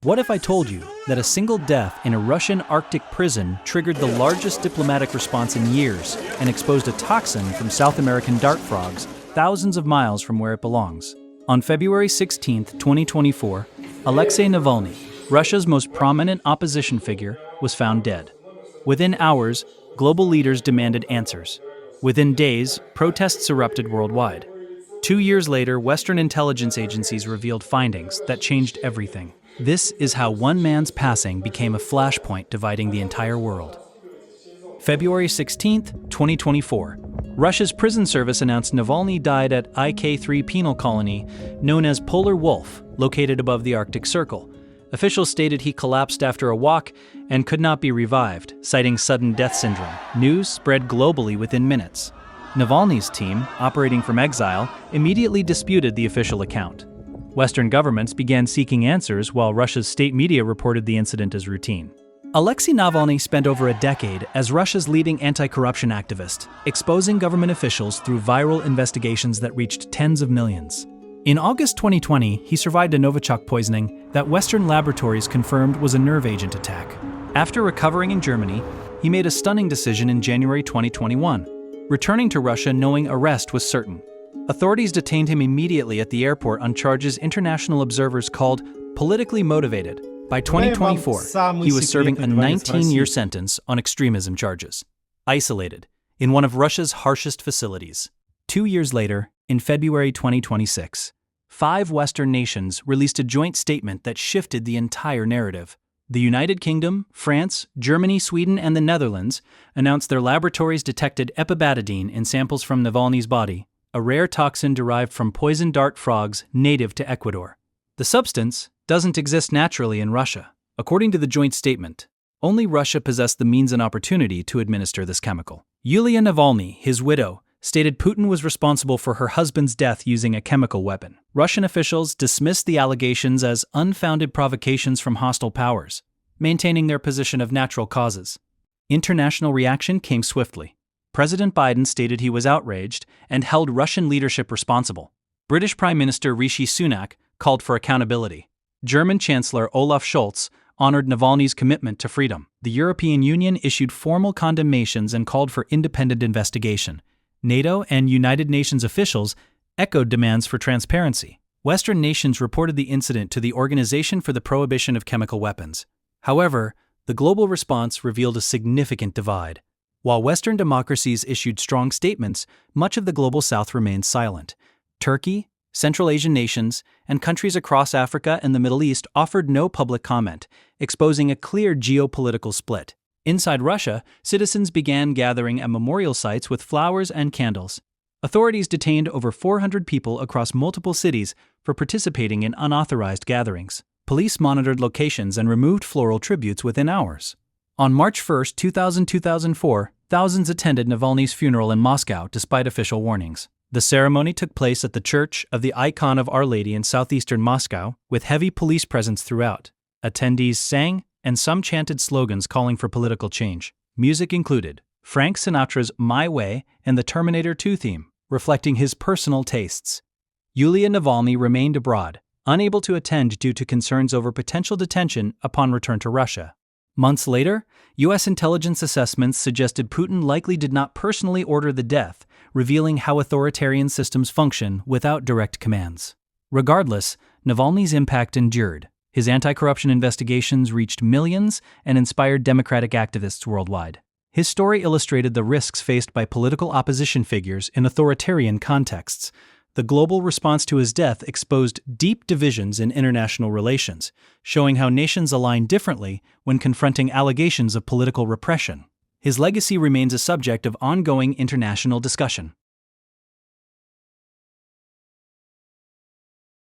What if I told you that a single death in a Russian Arctic prison triggered the largest diplomatic response in years and exposed a toxin from South American dart frogs thousands of miles from where it belongs? On February 16, 2024, Alexei Navalny, Russia's most prominent opposition figure, was found dead. Within hours, global leaders demanded answers. Within days, protests erupted worldwide. 2 years later, Western intelligence agencies revealed findings that changed everything. This is how one man's passing became a flashpoint dividing the entire world. February 16, 2024, Russia's prison service announced Navalny died at IK-3 penal colony known as Polar Wolf, located above the Arctic Circle. Officials stated he collapsed after a walk and could not be revived, citing sudden death syndrome. News spread globally within minutes. Navalny's team, operating from exile, immediately disputed the official account. Western governments began seeking answers while Russia's state media reported the incident as routine. Alexei Navalny spent over a decade as Russia's leading anti-corruption activist, exposing government officials through viral investigations that reached tens of millions. In August 2020, he survived a Novichok poisoning that Western laboratories confirmed was a nerve agent attack. After recovering in Germany, he made a stunning decision in January 2021, returning to Russia knowing arrest was certain. Authorities detained him immediately at the airport on charges international observers called politically motivated. By 2024, he was serving a 19-year sentence on extremism charges, isolated in one of Russia's harshest facilities. 2 years later, in February 2026, 5 Western nations released a joint statement that shifted the entire narrative. The United Kingdom, France, Germany, Sweden, and the Netherlands announced their laboratories detected epibetadine in samples from Navalny's body, a rare toxin derived from poison dart frogs native to Ecuador. The substance doesn't exist naturally in Russia. According to the joint statement, only Russia possessed the means and opportunity to administer this chemical. Yulia Navalny, his widow, stated Putin was responsible for her husband's death using a chemical weapon. Russian officials dismissed the allegations as unfounded provocations from hostile powers, maintaining their position of natural causes. International reaction came swiftly. President Biden stated he was outraged and held Russian leadership responsible. British Prime Minister Rishi Sunak called for accountability. German Chancellor Olaf Scholz honored Navalny's commitment to freedom. The European Union issued formal condemnations and called for independent investigation. NATO and United Nations officials echoed demands for transparency. Western nations reported the incident to the Organization for the Prohibition of Chemical Weapons. However, the global response revealed a significant divide. While Western democracies issued strong statements, much of the global South remained silent. Turkey, Central Asian nations, and countries across Africa and the Middle East offered no public comment, exposing a clear geopolitical split. Inside Russia, citizens began gathering at memorial sites with flowers and candles. Authorities detained over 400 people across multiple cities for participating in unauthorized gatherings. Police monitored locations and removed floral tributes within hours. On March 1, 2004, thousands attended Navalny's funeral in Moscow despite official warnings. The ceremony took place at the Church of the Icon of Our Lady in southeastern Moscow, with heavy police presence throughout. Attendees sang, and some chanted slogans calling for political change. Music included Frank Sinatra's My Way and the Terminator 2 theme, reflecting his personal tastes. Yulia Navalny remained abroad, unable to attend due to concerns over potential detention upon return to Russia. Months later, U.S. intelligence assessments suggested Putin likely did not personally order the death, revealing how authoritarian systems function without direct commands. Regardless, Navalny's impact endured. His anti-corruption investigations reached millions and inspired democratic activists worldwide. His story illustrated the risks faced by political opposition figures in authoritarian contexts. The global response to his death exposed deep divisions in international relations, showing how nations align differently when confronting allegations of political repression. His legacy remains a subject of ongoing international discussion.